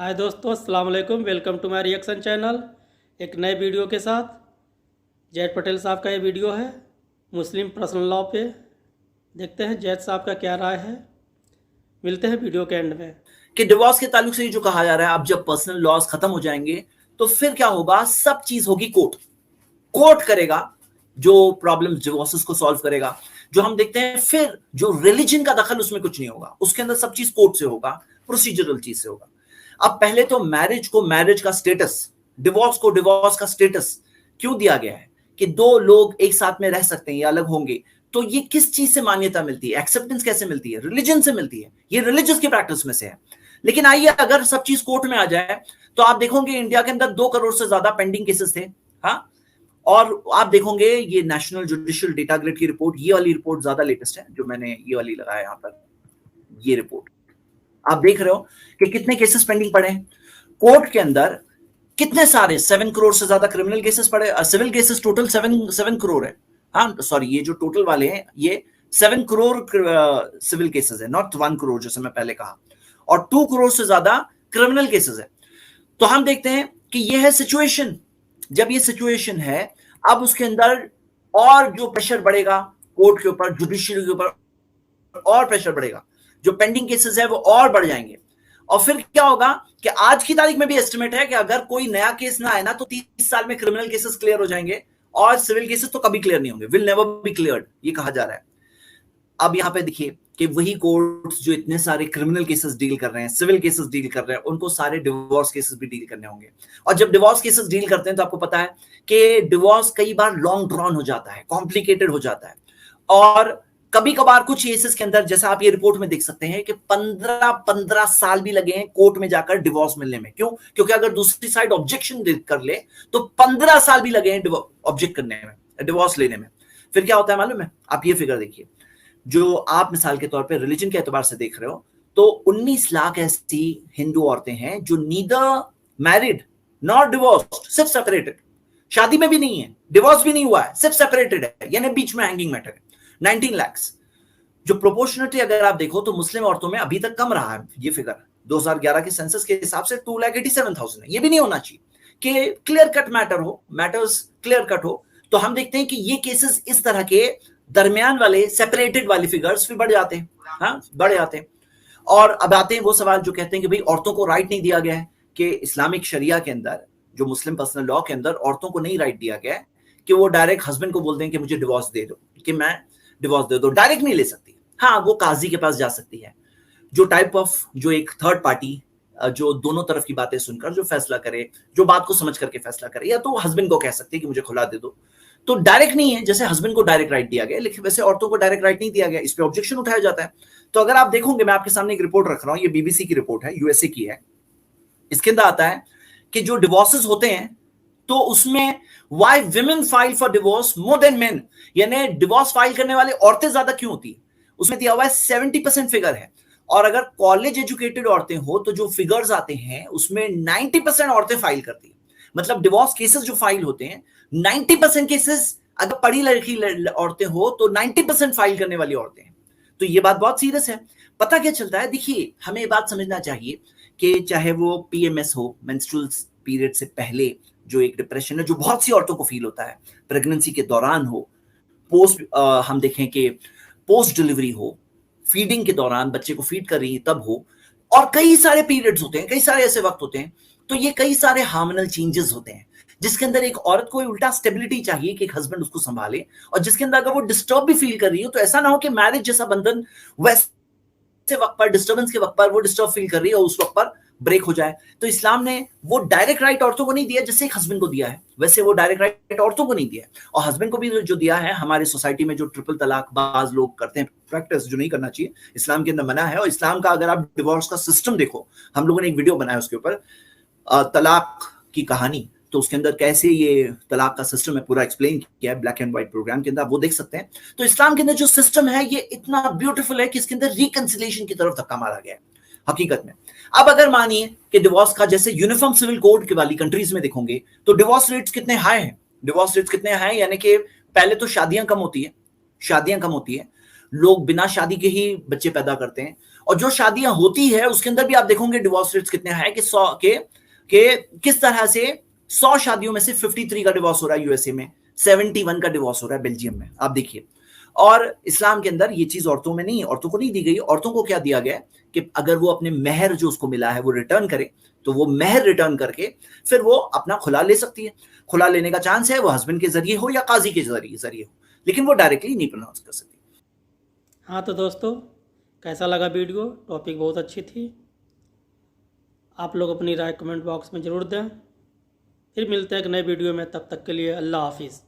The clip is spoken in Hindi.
हाय दोस्तों, अस्सलाम वालेकुम। Welcome to my reaction channel. एक नए वीडियो के साथ जैद पटेल साहब का ये वीडियो है मुस्लिम पर्सनल लॉ पे। देखते हैं जैद साहब का क्या राय है। मिलते हैं वीडियो के एंड में। कि डिवोर्स के ताल्लुक से जो कहा जा रहा है, अब जब पर्सनल लॉज खत्म हो जाएंगे तो फिर क्या होगा, सब चीज होगी कोर्ट। कोर्ट करेगा जो प्रॉब्लम डिवोर्सेस को सॉल्व करेगा। जो हम देखते हैं फिर जो रिलीजन का दखल उसमें कुछ नहीं होगा, उसके अंदर सब चीज कोर्ट से होगा, प्रोसीजरल चीज से होगा। अब पहले तो मैरिज को मैरिज का स्टेटस, डिवोर्स को डिवोर्स का स्टेटस क्यों दिया गया है कि दो लोग एक साथ में रह सकते हैं या अलग होंगे। तो ये किस चीज से मान्यता मिलती है, एक्सेप्टेंस कैसे मिलती है? रिलीजन से मिलती है, ये रिलीजियस की प्रैक्टिस में से है। लेकिन आइए, अगर सब चीज कोर्ट में आ जाए तो आप देखोगे इंडिया के अंदर 2 करोड़ से ज्यादा पेंडिंग केसेस थे। हाँ, और आप देखोगे ये नेशनल जुडिशियल डेटा ग्रिड की रिपोर्ट, ये वाली रिपोर्ट ज्यादा लेटेस्ट है जो मैंने ये वाली लगाया यहां पर। ये रिपोर्ट आप देख रहे हो कि कितने केसेस पेंडिंग पड़े हैं कोर्ट के अंदर। कितने सारे 7 करोड़ से ज्यादा क्रिमिनल केसेस पड़े, सिविल केसेस टोटल 7 करोड़ है। हाँ सॉरी, ये जो टोटल वाले हैं ये 7 करोड़ सिविल केसेस है, नॉट 1 करोड़ जैसे मैं पहले कहा, और 2 करोड़ से ज्यादा क्रिमिनल केसेस है। तो हम देखते हैं कि ये है सिचुएशन। जब ये सिचुएशन है, अब उसके अंदर और जो प्रेशर बढ़ेगा कोर्ट के ऊपर, जुडिशियरी के ऊपर और प्रेशर बढ़ेगा, जो पेंडिंग केसेस है वो और बढ़ जाएंगे। और फिर क्या होगा कि आज की तारीख में भी एस्टिमेट है कि अगर कोई नया केस ना आए ना तो 30 साल में क्रिमिनल केसेस क्लियर हो जाएंगे और सिविल केसेस तो कभी क्लियर नहीं होंगे, विल नेवर बी क्लियर्ड, ये कहा जा रहा है। अब यहां पे देखिए कि वही कोर्ट्स जो इतने सारे क्रिमिनल केसेस डील कर रहे हैं, सिविल केसेस डील कर रहे हैं, उनको सारे डिवोर्स केसेस भी डील करने होंगे। और जब डिवोर्स केसेस डील करते हैं तो आपको पता है कि डिवोर्स कई बार लॉन्ग ड्रॉन हो जाता है, कॉम्प्लिकेटेड हो जाता है। और कभी कभार कुछ केसेस के अंदर, जैसा आप ये रिपोर्ट में देख सकते हैं कि 15-15 साल भी लगे हैं कोर्ट में जाकर डिवोर्स मिलने में। क्यों? क्योंकि अगर दूसरी साइड ऑब्जेक्शन कर ले तो 15 साल भी लगे हैं ऑब्जेक्ट करने में, डिवोर्स लेने में। फिर क्या होता है मालूम है? आप ये फिगर देखिए, जो आप मिसाल के तौर पे रिलीजन के एतबार से देख रहे हो, तो 19 लाख ऐसी हिंदू औरतें हैं जो नीदर मैरिड नॉट डिवोर्स्ड, सिर्फ सेपरेटेड, शादी में भी नहीं है, डिवोर्स भी नहीं हुआ है, सिर्फ सेपरेटेड है, यानी बीच में हैंगिंग मैटर है। 19 लाख। जो प्रोपोर्शनलिटी अगर आप देखो तो मुस्लिम औरतों में अभी तक कम रहा है ये फिगर। 2011 के सेंसस के हिसाब से 2,87,000 है। ये भी नहीं होना चाहिए कि क्लियर कट मैटर हो, मैटर्स क्लियर कट हो। तो हम देखते हैं कि ये केसेस इस तरह के दरमियान वाले सेपरेटेड वाले फिगर्स भी बढ़ जाते हैं। हाँ, बढ़ जाते हैं। और अब आते हैं वो सवाल जो कहते हैं कि भाई औरतों को राइट नहीं दिया गया है, कि इस्लामिक शरिया के अंदर, जो मुस्लिम पर्सनल लॉ के अंदर औरतों को नहीं राइट दिया गया है कि वो डायरेक्ट हस्बैंड को बोल दें कि मुझे डिवोर्स दे दो, कि मैं डिवोर्स दे दो। डायरेक्ट नहीं ले सकती। हाँ, वो काजी के पास जा सकती है, जो टाइप ऑफ, जो एक थर्ड पार्टी जो दोनों तरफ की बातें सुनकर जो फैसला करे, जो बात को समझ करके फैसला करे, या तो हस्बैंड को कह सकती है कि मुझे खुला दे दो। तो डायरेक्ट नहीं है, जैसे हस्बैंड को डायरेक्ट राइट दिया गया, लेकिन वैसे औरतों को डायरेक्ट राइट नहीं दिया गया। इस पे ऑब्जेक्शन उठाया जाता है। तो अगर आप देखोगे, मैं आपके सामने एक रिपोर्ट रख रहा हूं, ये बीबीसी की रिपोर्ट है, यूएसए की है। इसके अंदर आता है कि जो डिवोर्सेस होते हैं तो उसमें why women file for divorce more than main, यानी डिवोर्स फाइल करने वाले औरतें ज्यादा क्यों होती है। उसमें दिया हुआ है 70% फिगर है। और अगर कॉलेज एजुकेटेड औरतें हो तो जो फिगर्स आते हैं उसमें 90% औरतें फाइल करती है। मतलब डिवोर्स केसेस जो फाइल होते हैं, 90% केसेस अगर पढ़ी लिखी औरतें हो तो 90% फाइल करने वाली औरतें हैं। तो ये बात बहुत सीरियस है। पता क्या चलता है? देखिए, हमें ये बात समझना चाहिए कि चाहे वो पीएमएस हो, मेंस्ट्रुअल पीरियड से पहले जो एक डिप्रेशन है जो बहुत सी औरतों को फील होता है, प्रेगनेंसी के दौरान हो, पोस्ट हम देखें कि पोस्ट डिलीवरी हो, फीडिंग के दौरान बच्चे को फीड कर रही है तब हो, और कई सारे पीरियड्स होते हैं, कई सारे ऐसे वक्त होते हैं। तो ये कई सारे हार्मोनल चेंजेस होते हैं जिसके अंदर एक औरत को उल्टा स्टेबिलिटी चाहिए कि एक हस्बैंड उसको संभाले, और जिसके अंदर अगर वो डिस्टर्ब भी फील कर रही हो तो ऐसा ना हो कि मैरिज जैसा बंधन वैसे वक्त पर, डिस्टर्बेंस के वक्त पर वो डिस्टर्ब फील कर रही है और उस वक्त पर ब्रेक हो जाए। तो इस्लाम ने वो डायरेक्ट राइट औरतों को नहीं दिया जैसे एक हस्बैंड को दिया है, वैसे वो डायरेक्ट राइट औरतों को नहीं दिया है। और हस्बैंड को भी जो दिया है, हमारे सोसाइटी में जो ट्रिपल तलाक बाज लोग करते हैं प्रैक्टिस, जो नहीं करना चाहिए, इस्लाम के अंदर मना है। और इस्लाम का अगर आप डिवोर्स का सिस्टम देखो, हम लोगों ने एक वीडियो बनाया उसके ऊपर, तलाक की कहानी, तो उसके अंदर कैसे ये तलाक का सिस्टम है पूरा एक्सप्लेन किया है ब्लैक एंड व्हाइट प्रोग्राम के अंदर, आप वो देख सकते हैं। तो इस्लाम के अंदर जो सिस्टम है ये इतना ब्यूटीफुल है कि इसके अंदर रिकंसिलिएशन की तरफ धक्का मारा गया है हकीकत में। अब अगर मानिए कि डिवोर्स का जैसे यूनिफॉर्म सिविल कोड के वाली कंट्रीज में देखोगे तो डिवोर्स रेट्स कितने हाई हैं, डिवोर्स रेट्स कितने हाई, यानी कि पहले तो शादियां कम होती है, शादियां कम होती है, लोग बिना शादी के ही बच्चे पैदा करते हैं। और जो शादियां होती है उसके अंदर भी आप देखोगे डिवोर्स रेट्स कितने हैं कि 100 के किस तरह से 100 शादियों में से 53 का डिवोर्स हो रहा है यूएसए में, 71 का डिवोर्स हो रहा है बेल्जियम में, आप देखिए। और इस्लाम के अंदर ये चीज औरतों में नहीं, औरतों को नहीं दी गई। औरतों को क्या दिया गया कि अगर वो अपने मेहर जो उसको मिला है वो रिटर्न करे, तो वो मेहर रिटर्न करके फिर वो अपना खुला ले सकती है। खुला लेने का चांस है वो हस्बैंड के जरिए हो या काजी के जरिए हो, लेकिन वो डायरेक्टली नहीं प्रोनाउंस कर सकती। हाँ तो दोस्तों, कैसा लगा वीडियो? टॉपिक बहुत अच्छी थी। आप लोग अपनी राय कमेंट बॉक्स में ज़रूर दें। फिर मिलते हैं एक नए वीडियो में, तब तक के लिए अल्लाह हाफिज़।